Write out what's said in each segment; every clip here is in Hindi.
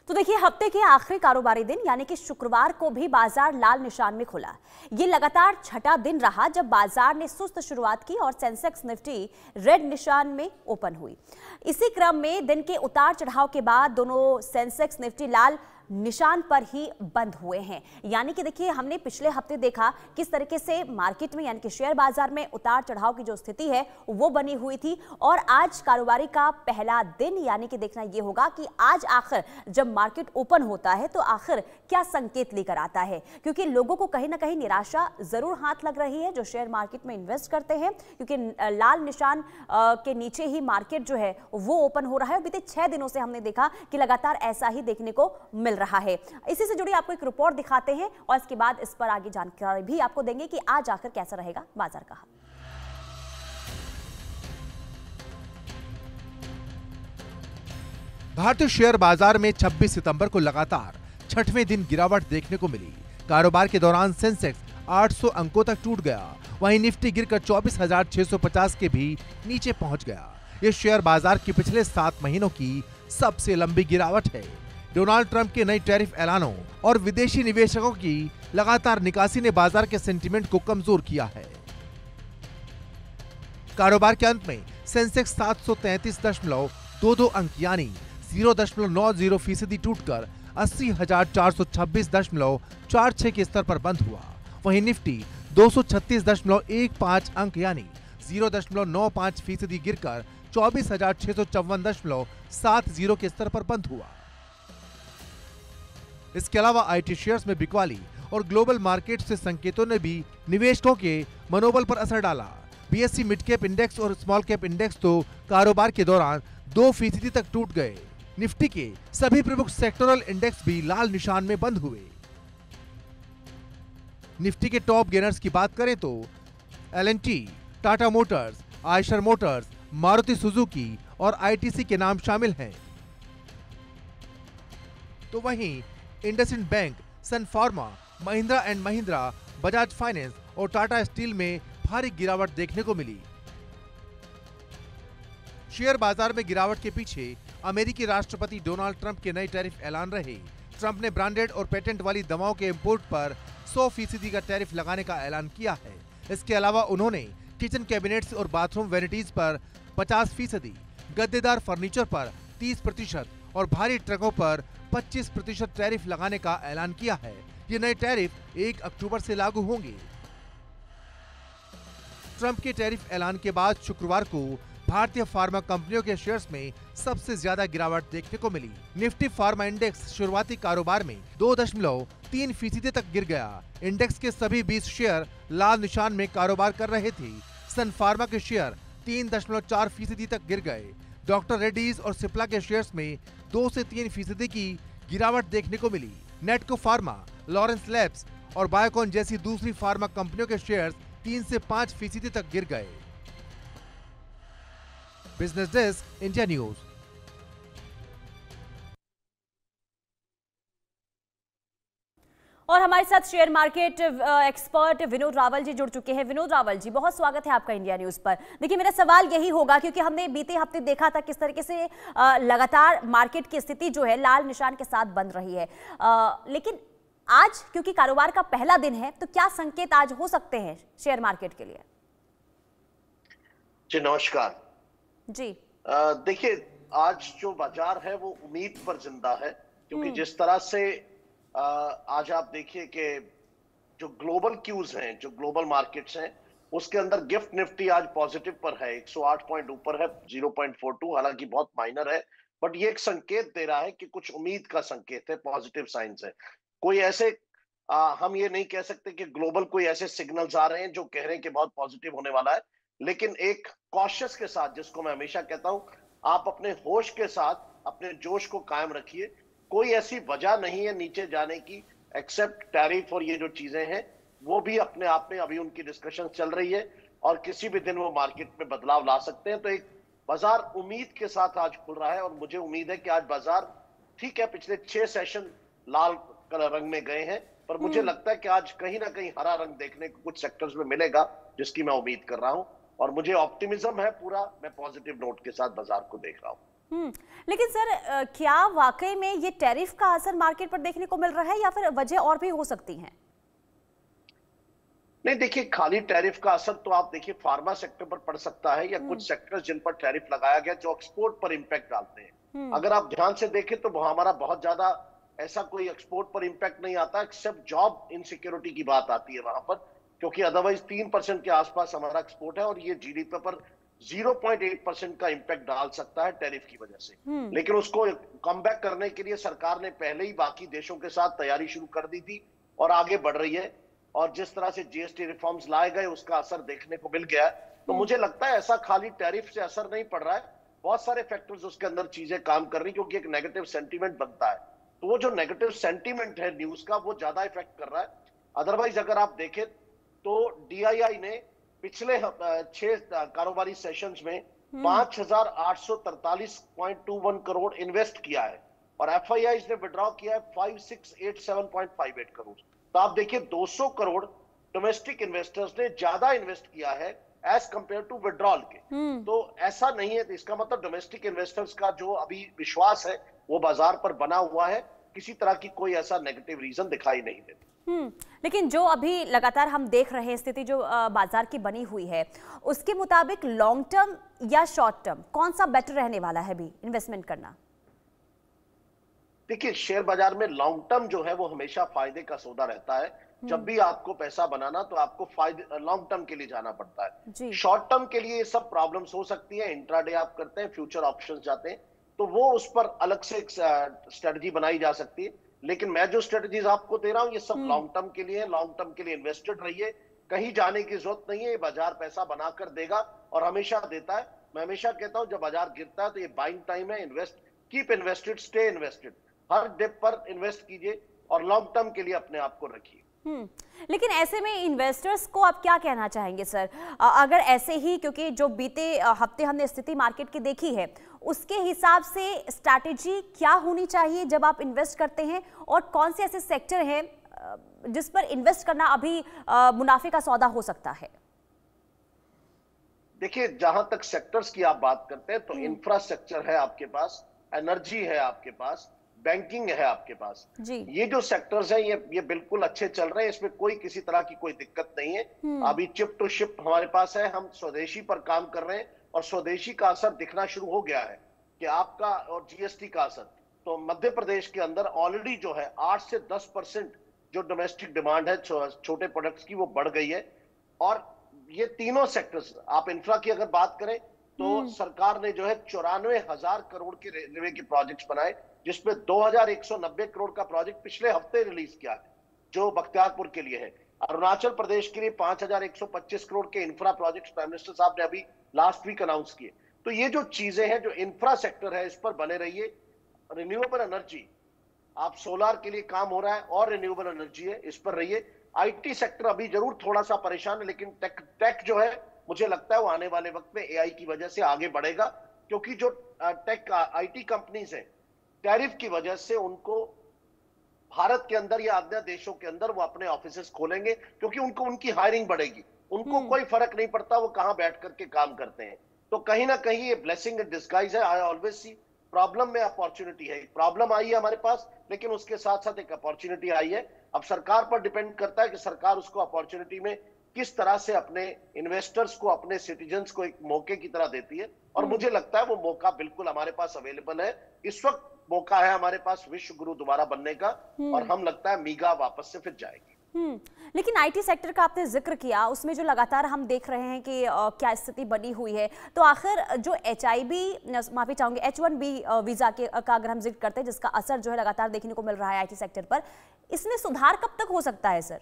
तो देखिए, हफ्ते के आखिरी कारोबारी दिन यानी कि शुक्रवार को भी बाजार लाल निशान में खुला। ये लगातार छठा दिन रहा जब बाजार ने सुस्त शुरुआत की और सेंसेक्स निफ्टी रेड निशान में ओपन हुई। इसी क्रम में दिन के उतार चढ़ाव के बाद दोनों सेंसेक्स निफ्टी लाल निशान पर ही बंद हुए हैं। यानी कि देखिए, हमने पिछले हफ्ते देखा किस तरीके से मार्केट में यानी कि शेयर बाजार में उतार चढ़ाव की जो स्थिति है वो बनी हुई थी, और आज कारोबारी का पहला दिन यानी कि देखना ये होगा कि आज आखिर जब मार्केट ओपन होता है तो आखिर क्या संकेत लेकर आता है, क्योंकि लोगों को कहीं ना कहीं निराशा जरूर हाथ लग रही है जो शेयर मार्केट में इन्वेस्ट करते हैं, क्योंकि लाल निशान के नीचे ही मार्केट जो है वो ओपन हो रहा है। बीते 6 दिनों से हमने देखा कि लगातार ऐसा ही देखने को मिल रहा है। इसी से जुड़ी आपको एक रिपोर्ट दिखाते हैं और इसके बाद इस पर आगे जानकारी भी आपको देंगे कि आज आखिर कैसा रहेगा बाजार का हाल। भारतीय शेयर बाजार में 26 सितंबर को लगातार छठवें दिन गिरावट देखने को मिली। कारोबार के दौरान सेंसेक्स 800 अंकों तक टूट गया, वहीं निफ्टी गिरकर 24,650 के भी नीचे पहुंच गया। यह शेयर बाजार की पिछले 7 महीनों की सबसे लंबी गिरावट है। डोनाल्ड ट्रंप के नए टैरिफ ऐलानों और विदेशी निवेशकों की लगातार निकासी ने बाजार के सेंटीमेंट को कमजोर किया है। कारोबार के अंत में सेंसेक्स 733.22 अंक यानी 0.90% टूटकर 80,426.46 के स्तर पर बंद हुआ। वहीं निफ्टी 236.15 अंक यानी 0.95% गिरकर 24,654.70 के स्तर पर बंद हुआ। इसके अलावा आईटी शेयर्स में बिकवाली और ग्लोबल मार्केट से संकेतों ने भी निवेशकों के मनोबल पर असर डाला। बीएसई मिड कैप इंडेक्स और स्मॉल कैप इंडेक्स तो कारोबार के दौरान 2% तक टूट गए। निफ्टी के सभी प्रमुख सेक्टोरल इंडेक्स भी लाल निशान में बंद हुए। निफ्टी के टॉप गेनर्स की बात करें तो एल&टी, टाटा मोटर्स, आयशर मोटर्स, मारुति सुजुकी और आईटीसी के नाम शामिल हैं। तो वहीं इंडसइंड बैंक, सन फार्मा, महिंद्रा एंड महिंद्रा, बजाज फाइनेंस और टाटा स्टील में भारी गिरावट देखने को मिली। शेयर बाजार में गिरावट के पीछे अमेरिकी राष्ट्रपति डोनाल्ड ट्रंप के नए टैरिफ ऐलान रहे। ट्रंप ने ब्रांडेड और पेटेंट वाली दवाओं के इंपोर्ट पर 100% का टैरिफ लगाने का ऐलान किया है। इसके अलावा उन्होंने किचन कैबिनेट्स और बाथरूम वैनिटीज पर 50%, गद्देदार फर्नीचर पर 30% और भारी ट्रकों पर 25% टैरिफ लगाने का ऐलान किया है। ये नए टैरिफ 1 अक्टूबर से लागू होंगे। ट्रंप के टैरिफ ऐलान के बाद शुक्रवार को भारतीय फार्मा कंपनियों के शेयर्स में सबसे ज्यादा गिरावट देखने को मिली। निफ्टी फार्मा इंडेक्स शुरुआती कारोबार में 2.3% तक गिर गया। इंडेक्स के सभी 20 शेयर लाल निशान में कारोबार कर रहे थे। सन फार्मा के शेयर 3.4% तक गिर गए। डॉक्टर रेड्डीज और सिप्ला के शेयर्स में 2 से 3% की गिरावट देखने को मिली। नेटको फार्मा, लॉरेंस लैब्स और बायोकॉन जैसी दूसरी फार्मा कंपनियों के शेयर्स 3 से 5% तक गिर गए। Business desk, India news. और हमारे साथ share market expert Vinod Rawal ji जुड़ चुके हैं। विनोद रावल जी, बहुत स्वागत है आपका इंडिया न्यूज पर। देखिए, मेरा सवाल यही होगा, क्योंकि हमने बीते हफ्ते देखा था किस तरीके से लगातार मार्केट की स्थिति जो है लाल निशान के साथ बन रही है, लेकिन आज क्योंकि कारोबार का पहला दिन है तो क्या संकेत आज हो सकते हैं शेयर मार्केट के लिए? जी नमस्कार जी। देखिए, आज जो बाजार है वो उम्मीद पर जिंदा है, क्योंकि जिस तरह से आज आप देखिए कि जो ग्लोबल क्यूज हैं, जो ग्लोबल मार्केट्स हैं, उसके अंदर गिफ्ट निफ्टी आज पॉजिटिव पर है, 108 पॉइंट ऊपर है, 0.42, हालांकि बहुत माइनर है, बट ये एक संकेत दे रहा है कि कुछ उम्मीद का संकेत है, पॉजिटिव साइंस है। कोई ऐसे हम ये नहीं कह सकते कि ग्लोबल कोई ऐसे सिग्नल्स आ रहे हैं जो कह रहे हैं कि बहुत पॉजिटिव होने वाला है, लेकिन एक कॉशियस के साथ, जिसको मैं हमेशा कहता हूं, आप अपने होश के साथ अपने जोश को कायम रखिए। कोई ऐसी वजह नहीं है नीचे जाने की, एक्सेप्ट टैरिफ और ये जो चीजें हैं वो भी अपने आप में अभी उनकी डिस्कशन चल रही है और किसी भी दिन वो मार्केट में बदलाव ला सकते हैं। तो एक बाजार उम्मीद के साथ आज खुल रहा है और मुझे उम्मीद है कि आज बाजार ठीक है, पिछले 6 सेशन लाल कलर रंग में गए हैं, पर मुझे लगता है कि आज कहीं ना कहीं हरा रंग देखने को कुछ सेक्टर्स में मिलेगा, जिसकी मैं उम्मीद कर रहा हूं और मुझे ऑप्टिमिज्म है पूरा। मैं पॉजिटिव नोट के साथ बाजार को देख रहा हूं। लेकिन सर क्या वाकई में ये टैरिफ का असर मार्केट पर देखने को मिल रहा है या फिर वजह और भी हो सकती हैं? नहीं, देखिए, खाली टैरिफ का असर तो आप देखिए फार्मा सेक्टर पर पड़ सकता है या कुछ सेक्टर जिन पर टैरिफ लगाया गया जो एक्सपोर्ट पर इंपैक्ट डालते हैं। अगर आप ध्यान से देखें तो हमारा बहुत ज्यादा ऐसा कोई एक्सपोर्ट पर इंपैक्ट नहीं आता, एक्सेप्ट जॉब इनसिक्योरिटी की बात आती है वहां पर, क्योंकि अदरवाइज 3% के आसपास हमारा एक्सपोर्ट है और ये जीडीपी पर 0.8% का इंपैक्ट डाल सकता है टैरिफ की वजह से। लेकिन उसको कम बैक करने के लिए सरकार ने पहले ही बाकी देशों के साथ तैयारी शुरू कर दी थी और आगे बढ़ रही है, और जिस तरह से जीएसटी रिफॉर्म्स लाए गए उसका असर देखने को मिल गया। तो मुझे लगता है ऐसा खाली टैरिफ से असर नहीं पड़ रहा है, बहुत सारे फैक्टर्स उसके अंदर चीजें काम कर रही, क्योंकि एक नेगेटिव सेंटीमेंट बनता है, तो वो जो नेगेटिव सेंटीमेंट है न्यूज का वो ज्यादा इफेक्ट कर रहा है। अदरवाइज अगर आप देखें तो डीआईआई ने पिछले 6 कारोबारी सेशंस में 5,843.21 करोड़ इन्वेस्ट किया है और एफआईआई ने विड्रॉ किया है 5,687.58 करोड़। तो आप देखिए 200 करोड़ डोमेस्टिक इन्वेस्टर्स ने ज्यादा इन्वेस्ट किया है एज कंपेयर टू विड्रॉल के। तो ऐसा नहीं है, इसका मतलब डोमेस्टिक इन्वेस्टर्स का जो अभी विश्वास है वो बाजार पर बना हुआ है, किसी तरह की कोई ऐसा नेगेटिव रीजन दिखाई नहीं देता। लेकिन जो अभी लगातार हम देख रहे हैं स्थिति जो बाजार की बनी हुई है, उसके मुताबिक लॉन्ग टर्म या शॉर्ट टर्म कौन सा बेटर रहने वाला है भी इन्वेस्टमेंट करना? देखिए, शेयर बाजार में लॉन्ग टर्म जो है वो हमेशा फायदे का सौदा रहता है। जब भी आपको पैसा बनाना तो आपको फायदे लॉन्ग टर्म के लिए जाना पड़ता है। शॉर्ट टर्म के लिए ये सब प्रॉब्लम्स हो सकती है, इंट्राडे आप करते हैं, फ्यूचर ऑप्शंस जाते हैं, तो वो उस पर अलग से एक स्ट्रेटजी बनाई जा सकती है। लेकिन मैं जो स्ट्रेटजीज आपको दे रहा हूं ये सब लॉन्ग टर्म के लिए है। लॉन्ग टर्म के लिए इन्वेस्टेड रहिए, कहीं जाने की जरूरत नहीं है, ये बाजार पैसा बनाकर देगा और हमेशा देता है। मैं हमेशा कहता हूं जब बाजार गिरता है तो ये बाइंग टाइम है, कीप इन्वेस्टेड, स्टे इन्वेस्टेड, हर डिप पर इन्वेस्ट कीजिए और लॉन्ग टर्म के लिए अपने आप को रखिए। लेकिन ऐसे में इन्वेस्टर्स को आप क्या कहना चाहेंगे सर, अगर ऐसे ही, क्योंकि जो बीते हफ्ते हमने स्थिति मार्केट की देखी है उसके हिसाब से स्ट्रैटेजी क्या होनी चाहिए जब आप इन्वेस्ट करते हैं, और कौन से ऐसे सेक्टर हैं जिस पर इन्वेस्ट करना अभी मुनाफे का सौदा हो सकता है? देखिए, जहां तक सेक्टर्स की आप बात करते हैं तो इंफ्रास्ट्रक्चर है आपके पास, एनर्जी है आपके पास, बैंकिंग है आपके पास जी। ये जो सेक्टर्स हैं ये बिल्कुल अच्छे चल रहे हैं, इसमें कोई किसी तरह की कोई दिक्कत नहीं है। अभी चिप टू शिप हमारे पास है, हम स्वदेशी पर काम कर रहे हैं और स्वदेशी का असर दिखना शुरू हो गया है कि आपका, और जीएसटी का असर। तो मध्य प्रदेश के अंदर ऑलरेडी जो है 8 से 10% जो डोमेस्टिक डिमांड है छोटे प्रोडक्ट्स की वो बढ़ गई है। और ये तीनों सेक्टर्स, आप इंफ्रा की अगर बात करें तो सरकार ने जो है 94,000 करोड़ के रेलवे के प्रोजेक्ट्स बनाए, जिसमें 2,190 करोड़ का प्रोजेक्ट पिछले हफ्ते रिलीज किया है जो बख्तियारपुर के लिए है। अरुणाचल प्रदेश के लिए 5,125 करोड़ के इंफ्रा प्रोजेक्ट्स प्राइम मिनिस्टर साहब ने अभी लास्ट वीक अनाउंस किए। तो ये जो चीजें हैं, जो इंफ्रा सेक्टर है, इस पर बने रहिए। रिन्यूएबल एनर्जी, आप सोलार के लिए काम हो रहा है और रिन्यूएबल एनर्जी है, इस पर रहिए। आईटी सेक्टर अभी जरूर थोड़ा सा परेशान है, लेकिन टेक जो है मुझे लगता है वो आने वाले वक्त में एआई की वजह से आगे बढ़ेगा, क्योंकि जो टेक आईटी कंपनीज हैं टैरिफ की वजह से उनको भारत के अंदर या अन्य देशों के अंदर वो अपने ऑफिसेस खोलेंगे, क्योंकि उनको उनकी हायरिंग बढ़ेगी, उनको कोई फर्क नहीं पड़ता वो कहां बैठ करके काम करते हैं। तो कहीं ना कहीं ये ब्लेसिंग इन डिस्गाइज है। आई ऑलवेज सी प्रॉब्लम में अपॉर्चुनिटी है। प्रॉब्लम आई है हमारे पास, लेकिन उसके साथ साथ एक अपॉर्चुनिटी आई है। अब सरकार पर डिपेंड करता है कि सरकार उसको अपॉर्चुनिटी में किस तरह से अपने इन्वेस्टर्स को, अपने सिटीजन्स को एक मौके की तरह देती है। और मुझे लगता है वो मौका बिल्कुल हमारे पास अवेलेबल है। इस वक्त मौका है हमारे पास विश्व गुरु दोबारा बनने का, और हम लगता है मीगा वापस से फिर जाएगी। लेकिन आईटी सेक्टर का आपने जिक्र किया, उसमें जो लगातार हम देख रहे हैं कि क्या स्थिति बनी हुई है, तो आखिर जो माफी चाहूंगी H1B वीजा का अगर हम जिक्र करते हैं, जिसका असर जो है लगातार देखने को मिल रहा है आईटी सेक्टर पर, इसमें सुधार कब तक हो सकता है सर?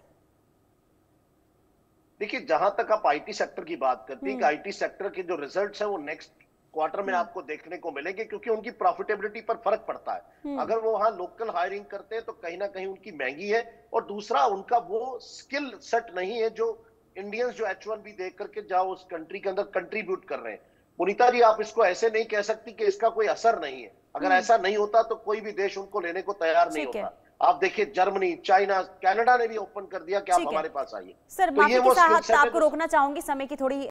देखिए, जहां तक आप आईटी सेक्टर की बात करती हैं, आईटी सेक्टर के जो रिजल्ट्स हैं वो नेक्स्ट क्वार्टर में आपको देखने को मिलेंगे, क्योंकि उनकी प्रॉफिटेबिलिटी पर फर्क पड़ता है। अगर वो वहां लोकल हायरिंग करते हैं तो कहीं ना कहीं उनकी महंगी है, और दूसरा उनका वो स्किल सेट नहीं है जो इंडियंस जो H1B देख करके जाओ उस कंट्री के अंदर कंट्रीब्यूट कर रहे हैं। पुनीता जी, आप इसको ऐसे नहीं कह सकती कि इसका कोई असर नहीं है। अगर ऐसा नहीं होता तो कोई भी देश उनको लेने को तैयार नहीं होता। आप देखिए, जर्मनी, चाइना, कनाडा ने भी ओपन कर दिया कि आप हमारे पास आइए। सर, माफी के साथ आपको रोकना चाहूंगी, समय की थोड़ी